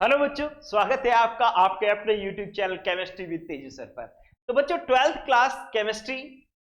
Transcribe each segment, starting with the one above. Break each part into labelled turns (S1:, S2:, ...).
S1: Hello बच्चों, स्वागत है आपका आपके अपने YouTube channel chemistry with Teju sir पर। तो बच्चों 12th क्लास केमिस्ट्री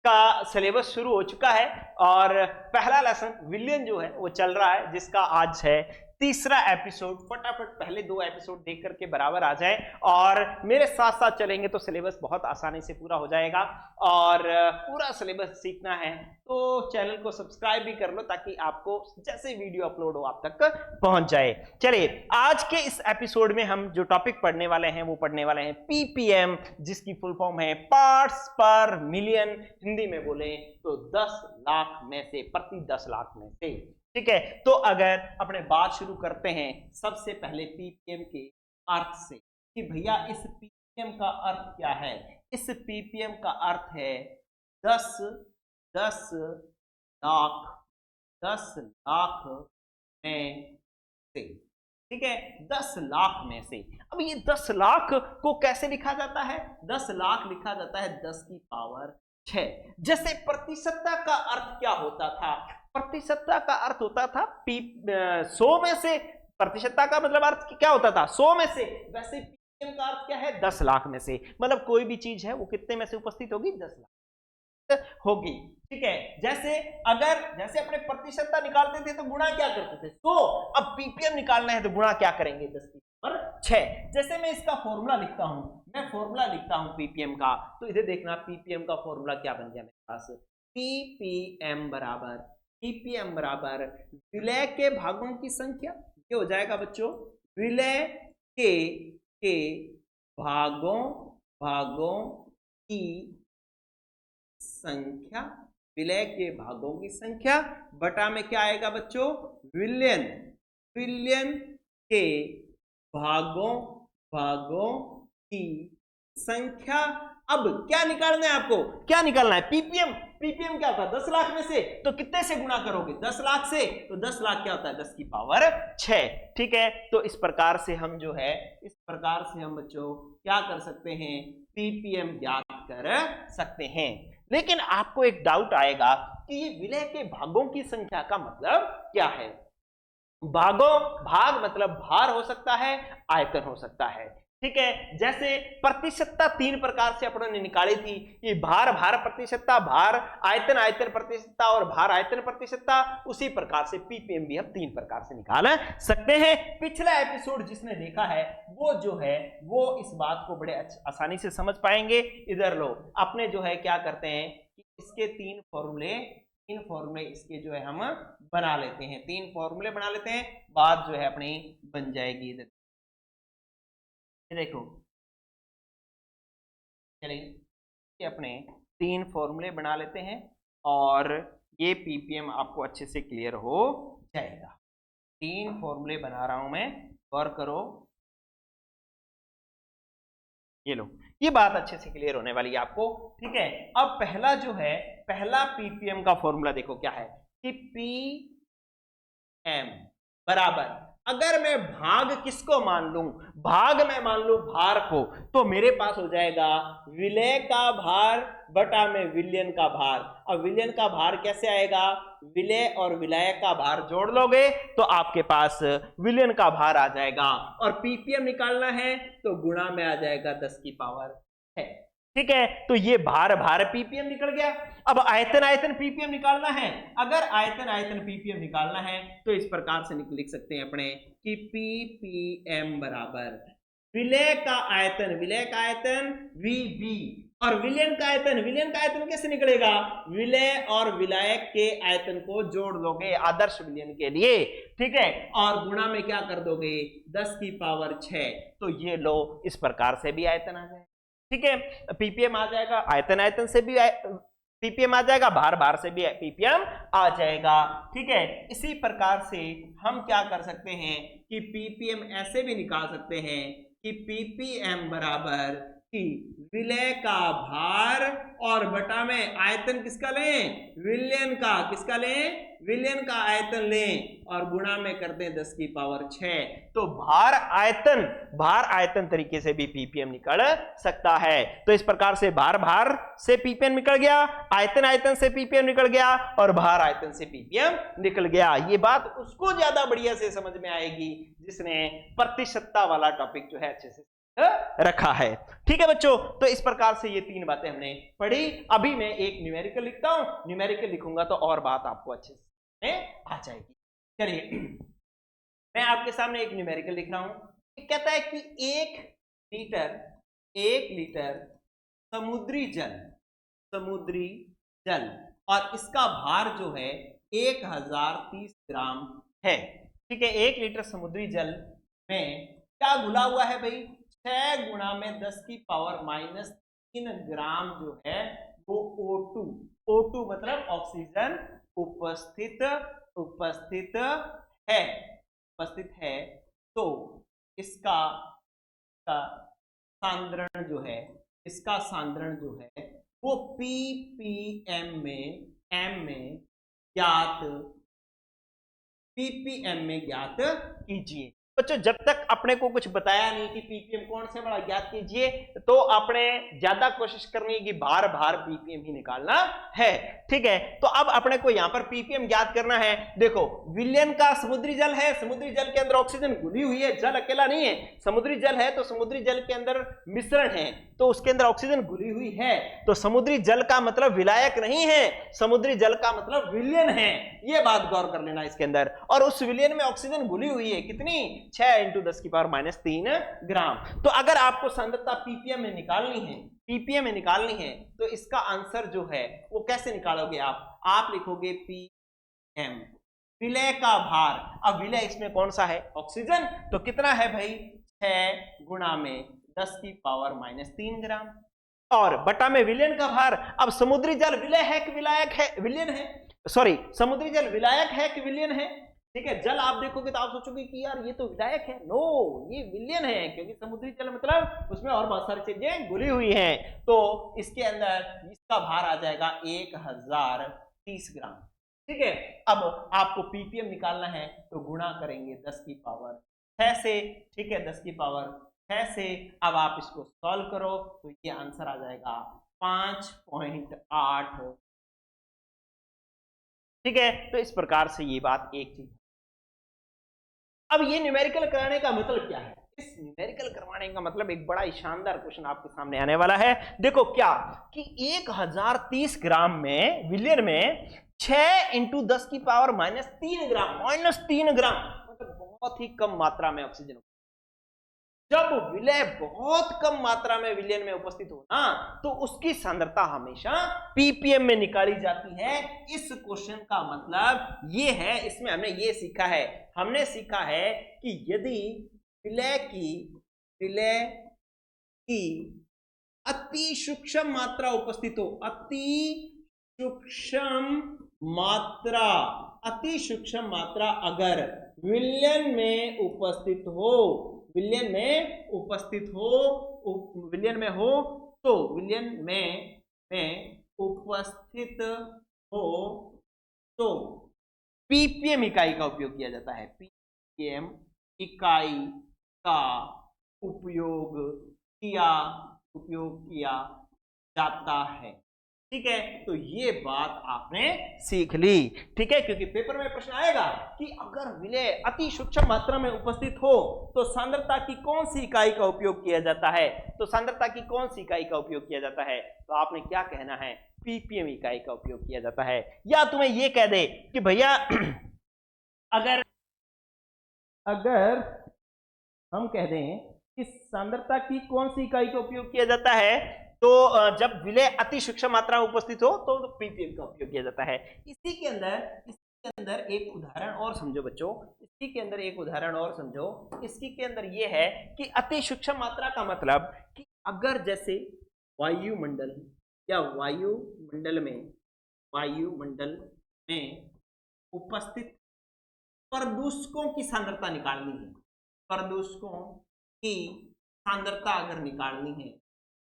S1: का सिलेबस शुरू हो चुका है और पहला लेसन विलियन जो है वो चल रहा है, जिसका आज है तीसरा एपिसोड। फटाफट पहले दो एपिसोड देख करके बराबर आ जाए और मेरे साथ साथ चलेंगे तो सिलेबस बहुत आसानी से पूरा हो जाएगा। और पूरा सिलेबस सीखना है तो चैनल को सब्सक्राइब भी कर लो ताकि आपको जैसे वीडियो अपलोड हो आप तक पहुंच जाए। चलिए, आज के इस एपिसोड में हम जो टॉपिक पढ़ने वाले हैं वो पढ़ने वाले हैं पीपीएम, जिसकी फुल फॉर्म है पार्ट्स पर मिलियन। हिंदी में बोले तो 10 लाख में से, प्रति 10 लाख में से। ठीक है, तो अगर अपने बात शुरू करते हैं सबसे पहले पीपीएम के अर्थ से कि भैया इस पीपीएम का अर्थ क्या है। इस पीपीएम का अर्थ है 10 लाख में से। ठीक है, 10 लाख में से। अब ये 10 लाख को कैसे लिखा जाता है? 10 लाख लिखा जाता है 10 की पावर 6। जैसे प्रतिशतता का अर्थ क्या होता था? प्रतिशतता का अर्थ होता था 100 में से। प्रतिशतता का मतलब अर्थ क्या होता था? 100 में से। वैसे पीपीएम का अर्थ क्या है? 10 लाख में से। मतलब कोई भी चीज है वो कितने में से उपस्थित होगी? 10 लाख होगी। ठीक है, जैसे अपने प्रतिशतता निकालते थे तो गुणा क्या करते थे? 100। अब पीपीएम निकालना है तो गुणा क्या करेंगे? 10 की पावर 6। जैसे मैं इसका फॉर्मूला लिखता हूं, पीपीएम का, तो इधर देखना पीपीएम का फॉर्मूला क्या बन गया मेरे पास। पीपीएम बराबर विलय के भागों की संख्या। ये हो जाएगा बच्चों विलय के भागों की संख्या। विलय के भागों की संख्या बटा में क्या आएगा बच्चों? विलयन के भागों की संख्या। अब क्या निकालना है आपको? क्या निकालना है? पीपीएम क्या होता है? 10 लाख में से। तो कितने से गुणा करोगे? 10 लाख से। तो 10 लाख क्या होता है? 10 की पावर 6। ठीक है, तो इस प्रकार से हम बच्चों क्या कर सकते हैं? पीपीएम ज्ञात कर सकते हैं। लेकिन आपको एक डाउट आएगा कि ये विलय के भागों की संख्या का मतलब क्या है? भाग मतलब भार हो सकता है, आयतन हो सकता है। ठीक है, जैसे प्रतिशतता 3 प्रकार से अपन ने निकाली थी। ये भार प्रतिशतता, भार आयतन प्रतिशतता और भार आयतन प्रतिशतता। उसी प्रकार से पीपीएम भी हम 3 प्रकार से निकाल सकते हैं। पिछला एपिसोड जिसने देखा है वो जो है वो इस बात को बड़े आसानी से समझ पाएंगे। इधर लो, अपने जो है क्या करते हैं कि इसके 3 फॉर्मूले इसके जो है हम बना लेते हैं। 3 फॉर्मूले बना लेते हैं, बात जो है अपनी बन जाएगी। इधर देखो, चलिए अपने 3 फॉर्मूले बना लेते हैं और ये पीपीएम आपको अच्छे से क्लियर हो जाएगा। 3 फॉर्मूले बना रहा हूं मैं, गौर करो। ये लो, ये बात अच्छे से क्लियर होने वाली है आपको। ठीक है, अब पहला पीपीएम का फॉर्मूला देखो क्या है कि पीएम बराबर, अगर मैं भाग किसको मान लूं? भाग मैं मान लूं भार को, तो मेरे पास हो जाएगा विलय का भार बटा में विलयन का भार। अब विलयन का भार कैसे आएगा? विलय और विलय का भार जोड़ लोगे तो आपके पास विलयन का भार आ जाएगा। और पीपीएम निकालना है तो गुणा में आ जाएगा 10 की पावर 6। ठीक है, तो ये भार पीपीएम निकल गया। अब आयतन पीपीएम निकालना है। अगर आयतन पीपीएम निकालना है तो इस प्रकार से लिख सकते हैं अपने कि पीपीएम बराबर विलय का आयतन वीबी और विलयन का आयतन कैसे निकलेगा? विलय और विलायक के आयतन को जोड़ लोगे आदर्श विलयन के लिए। ठीक है, और गुणा में क्या कर दोगे? 10 की पावर 6। तो ये लो, इस प्रकार से भी आयतन आ जाएगा। ठीक है, पीपीएम आ जाएगा, आयतन से भी पीपीएम आ जाएगा, भार से भी पीपीएम आ जाएगा। ठीक है, इसी प्रकार से हम क्या कर सकते हैं कि पीपीएम ऐसे भी निकाल सकते हैं कि पीपीएम बराबर कि विलय का भार और बटा में आयतन किसका लें, विलयन का, किसका लें, विलयन का आयतन लें और गुणा में करते हैं 10 की पावर 6। तो भार आयतन तरीके से भी पीपीएम निकल सकता है। तो इस प्रकार से भार से पीपीएम निकल गया, आयतन से पीपीएम निकल गया और भार आयतन से पीपीएम निकल गया। ये बात उसको ज्यादा बढ़िया से समझ में आएगी जिसने प्रतिशतता वाला टॉपिक जो है अच्छे से रखा है। ठीक है बच्चों, तो इस प्रकार से ये 3 बातें हमने पढ़ी। अभी मैं एक न्यूमेरिकल लिखता हूं, न्यूमेरिकल लिखूंगा तो और बात आपको अच्छे से आ जाएगी। चलिए मैं आपके सामने एक न्यूमेरिकल लिख रहा हूं। ये कहता है कि 1 लीटर समुद्री जल और इसका भार जो है 1030 ग्राम है। ठीक है, 1 लीटर समुद्री जल में क्या घुला हुआ है भाई, 6 गुणा में 10 की पावर -3 ग्राम जो है वो O2 मतलब ऑक्सीजन उपस्थित है। तो इसका सांद्रण जो है, वो ppm में ज्ञात कीजिए। बच्चों जब तक अपने को कुछ बताया नहीं कि पीपीएम कौन से बड़ा ज्ञात कीजिए, तो आपने ज्यादा कोशिश करनी है कि बार पीपीएम ही निकालना है। ठीक है, तो अब अपने को यहां पर पीपीएम ज्ञात करना है। देखो विलयन का समुद्री जल है, समुद्री जल के अंदर ऑक्सीजन घुली हुई है, जल अकेला नहीं है। समुद्री जल है तो समुद्री जल के अंदर मिश्रण है, तो उसके अंदर ऑक्सीजन घुली हुई है। तो समुद्री जल का मतलब विलायक नहीं है, समुद्री जल का मतलब विलयन है। ये बात गौर कर लेना इसके अंदर। और उस विलयन में ऑक्सीजन घुली हुई है कितनी, 6 × 10 की पावर -3 ग्राम। तो अगर आपको सांद्रता पीपीएम में निकालनी है तो इसका आंसर जो है वो कैसे निकालोगे आप लिखोगे पीएम विलय का भार। अब विलय इसमें कौन सा है, ऑक्सीजन, तो कितना है भाई 6 गुणा में 10 की पावर -3 ग्राम और बटा में विलयन का भार। अब समुद्री जल विलय है कि विलायक है, विलयन है, सॉरी समुद्री जल विलायक है कि विलयन है। ठीक है, जल आप देखोगे तो आप सोचोगे कि यार ये तो विलायक है, नो ये विलयन है, क्योंकि समुद्री जल मतलब उसमें और बहुत सारी चीजें घुली हुई हैं। तो इसके अंदर इसका भार आ जाएगा 1030 ग्राम। ठीक है, अब आपको पीपीएम निकालना है तो गुणा करेंगे 10 की पावर 6 से। ठीक है, 10 की पावर 6 से अब आप इसको सॉल्व करो तो ये आंसर आ जाएगा 5.8। ठीक है, तो इस प्रकार से ये बात एक चीज। अब ये न्यूमेरिकल कराने का मतलब क्या है, इस न्यूमेरिकल करवाने का मतलब एक बड़ा ही शानदार क्वेश्चन आपके सामने आने वाला है। देखो क्या कि 1030 ग्राम में विलयन में 6 × 10 की पावर -3 ग्राम, -3 ग्राम मतलब बहुत ही कम मात्रा में ऑक्सीजन। जब विलय बहुत कम मात्रा में विलयन में उपस्थित हो ना, तो उसकी सांद्रता हमेशा पीपीएम में निकाली जाती है। इस क्वेश्चन का मतलब ये है, इसमें हमने ये सीखा है कि यदि विलय की अति सूक्ष्म मात्रा उपस्थित हो, अति सूक्ष्म मात्रा अगर विलयन में उपस्थित हो तो पीपीएम इकाई का उपयोग किया जाता है। पीपीएम इकाई का उपयोग किया जाता है। ठीक है, तो ये बात आपने सीख ली। ठीक है, क्योंकि पेपर में प्रश्न आएगा कि अगर विलय अति सूक्ष्म मात्रा में उपस्थित हो तो सांद्रता की कौन सी इकाई का उपयोग किया जाता है, तो आपने क्या कहना है, पीपीएम इकाई का उपयोग किया जाता है। या तुम्हें ये कह दे कि भैया अगर हम कह दें कि सांद्रता की कौन सी इकाई का उपयोग किया जाता है, तो जब विलय अति सूक्ष्म मात्रा में उपस्थित हो तो पीपीएम का उपयोग किया जाता है। इसी के अंदर एक उदाहरण और समझो बच्चों, इसके अंदर ये है कि अति सूक्ष्म मात्रा का मतलब कि अगर जैसे वायुमंडल में उपस्थित प्रदूषकों की सांद्रता निकालनी है,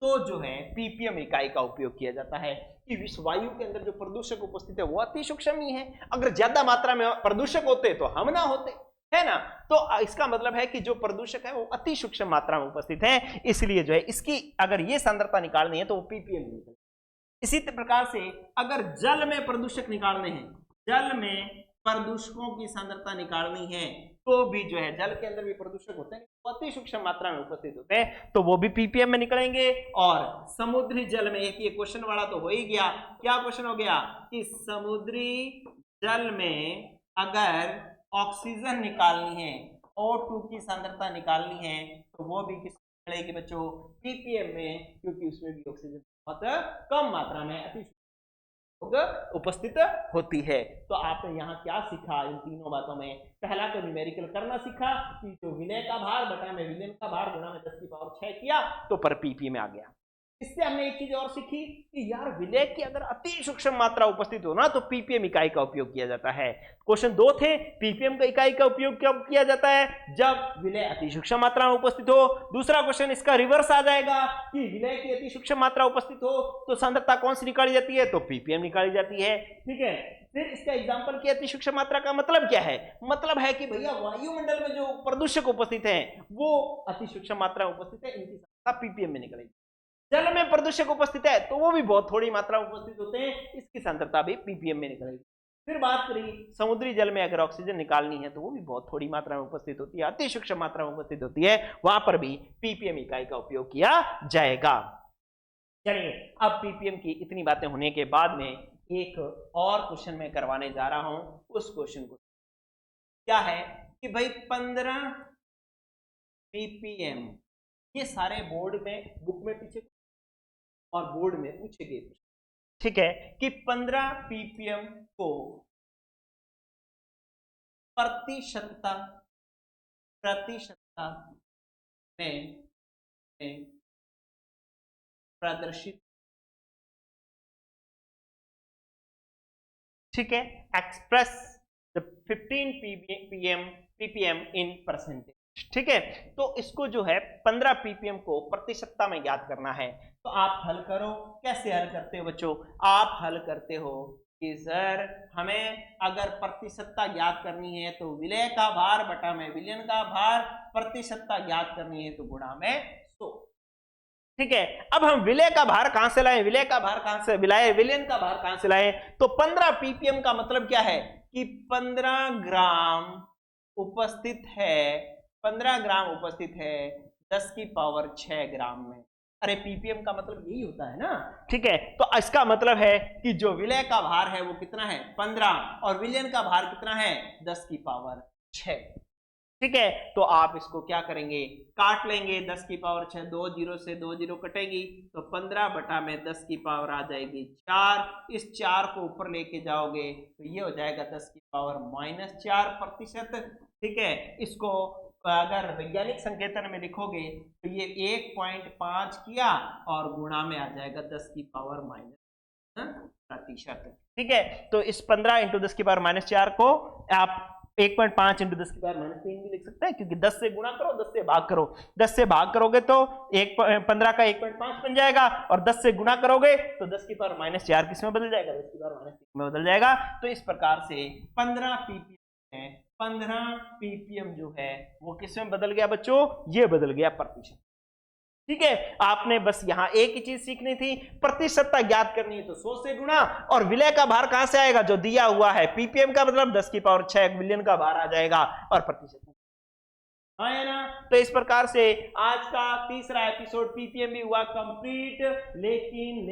S1: तो जो है पीपीएम इकाई का उपयोग किया जाता है कि विश्व वायु के अंदर जो प्रदूषक उपस्थित है वो अति सूक्ष्म ही है। अगर ज्यादा मात्रा में प्रदूषक होते तो हम ना होते, है ना। तो इसका मतलब है कि जो प्रदूषक है वो अति सूक्ष्म मात्रा में उपस्थित है, इसलिए जो है इसकी अगर ये सांद्रता निकालनी है तो वो पीपीएम निकलेगी। इसी प्रकार से अगर जल में प्रदूषक निकालने हैं, जल में प्रदूषकों की सांद्रता निकालनी है तो भी जो है जल के अंदर भी प्रदूषक होते हैं, अति सूक्ष्म मात्रा में उपस्थित होते हैं, तो वो भी पीपीएम में निकलेंगे। और समुद्री जल में एक ये क्वेश्चन वाला तो हो ही गया, क्या क्वेश्चन हो गया कि समुद्री जल में अगर ऑक्सीजन निकालनी है, O2 की सांद्रता निकालनी है तो वो भी किस मिलेगी बच्चों, पीपीएम में, क्योंकि उसमें भी ऑक्सीजन बहुत कम मात्रा में अति उपस्थित होती है। तो आपने यहाँ क्या सीखा इन तीनों बातों में, पहला तो न्यूमेरिकल करना सीखा कि जो विलय का भार बटा में विलयन का भार गुणा में 10 की पावर 6 किया तो पर पीपी में आ गया। इससे हमने एक चीज और सीखी कि यार विलय की अगर अति सूक्ष्म मात्रा उपस्थित हो ना तो पीपीएम इकाई का उपयोग किया जाता है। क्वेश्चन 2 थे, पीपीएम का इकाई का उपयोग कब किया जाता है, जब विलय अति सूक्ष्म मात्रा में उपस्थित हो। दूसरा क्वेश्चन इसका रिवर्स आ जाएगा कि विलय की अति सूक्ष्म मात्रा उपस्थित हो तो सांद्रता कौन सी निकाली जाती है, तो पीपीएम निकाली जाती है। ठीक है, फिर इसका एग्जांपल की अति सूक्ष्म मात्रा का मतलब क्या है, मतलब है कि भैया वायुमंडल में जो प्रदूषक उपस्थित हैं वो अति सूक्ष्म मात्रा में उपस्थित है, इनकी सांद्रता पीपीएम में निकलेगी। जल में प्रदूषक उपस्थित है तो वो भी बहुत थोड़ी मात्रा में उपस्थित होते हैं, इसकी सांद्रता भी पीपीएम में निकलेगी। फिर बात करी समुद्री जल में अगर ऑक्सीजन निकालनी है तो वो भी बहुत थोड़ी मात्रा में उपस्थित होती है, अति सूक्ष्म मात्रा में उपस्थित होती है, वहां पर भी पीपीएम इकाई का उपयोग किया जाएगा। चलिए अब पीपीएम की इतनी बातें होने के बाद में एक और क्वेश्चन मैं करवाने जा रहा हूं। उस क्वेश्चन को क्या है कि भाई 15 पीपीएम, ये सारे बोर्ड में बुक में पीछे और बोर्ड में पूछे गए, ठीक है, कि 15 पीपीएम को प्रतिशतता में प्रदर्शित, ठीक है, express the 15 ppm in percentage. ठीक है, तो इसको जो है 15 पीपीएम को प्रतिशतता में ज्ञात करना है। तो आप हल करो, कैसे हल करते हो बच्चों, आप हल करते हो कि सर हमें अगर प्रतिशतता ज्ञात करनी है तो विलय का भार बटा में विलयन का भार, प्रतिशतता ज्ञात करनी है तो गुणा में 100। ठीक है, अब हम विलय का भार कहां से लाएं, विलय का भार कहां से लाएं, विलयन का भार कहां से लाएं, तो 15 पीपीएम का मतलब क्या है कि 15 ग्राम उपस्थित है, 15 ग्राम उपस्थित है 10 की पावर 6 ग्राम में। अरे पीपीएम का मतलब यही होता है ना। ठीक है, तो इसका मतलब है कि जो विलय का भार है वो कितना है 15 और विलयन का भार कितना है 10 की पावर 6। ठीक है, तो आप इसको क्या करेंगे, काट लेंगे, 10 की पावर 6, 2 जीरो से 2 जीरो कटेगी तो 15 बटा में 10 की पावर आ जाएगी 4। इस 4 को ऊपर लेके जाओगे तो ये हो जाएगा 10 की पावर -4%। ठीक है, इसको अगर वैज्ञानिक संकेतन में लिखोगे तो ये 1.5 किया और गुणा में आ जाएगा 10 की पावर -% ठीक है, तो इस 15 × 10 की पावर -4 को आप 1.5 × 10 की पावर -3 भी लिख सकते हैं, क्योंकि 10 से गुणा करो 10 से भाग करो, 10 से भाग करोगे तो 15 का 1.5 बन जाएगा और 10 से गुणा करोगे तो 10 की पावर -4 किस में बदल जाएगा, 10 की पावर -3 में बदल जाएगा। तो इस प्रकार से 15 पीपीएम है, 15 पीपीएम जो है वो किस में बदल गया बच्चों, ये बदल गया प्रतिशत। ठीक है, आपने बस यहां एक ही चीज सीखनी थी, प्रतिशतता ज्ञात करनी है तो 100 से गुणा, और विलय का भार कहां से आएगा, जो दिया हुआ है पीपीएम का मतलब 10 की पावर 6 विलयन का भार आ जाएगा और प्रतिशत है ना। तो इस प्रकार से आज का तीसरा एपिसोड पीपीएम भी हुआ कंप्लीट। लेकिन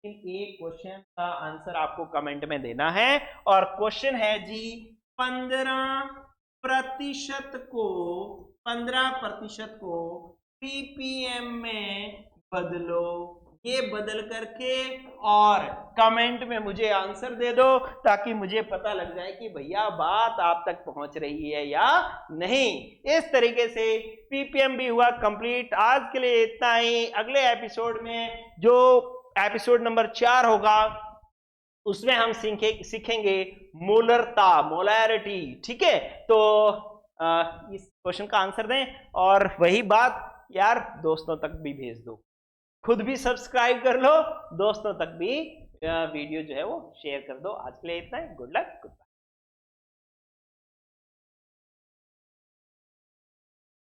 S1: एक क्वेश्चन का आंसर आपको कमेंट में देना है, और क्वेश्चन है जी 15% को पीपीएम में बदलो, ये बदल करके और कमेंट में मुझे आंसर दे दो ताकि मुझे पता लग जाए कि भैया बात आप तक पहुंच रही है या नहीं। इस तरीके से पीपीएम भी हुआ कंप्लीट। आज के लिए इतना ही। अगले एपिसोड में जो एपिसोड नंबर 4 होगा उसमें हम सीखेंगे मोलरता, मोलैरिटी। ठीक है, तो इस क्वेश्चन का आंसर दें और वही बात यार दोस्तों तक भी भेज दो। खुद भी सब्सक्राइब कर लो, दोस्तों तक भी वीडियो जो है वो शेयर कर दो। आज के लिए इतना ही। Good luck, good bye.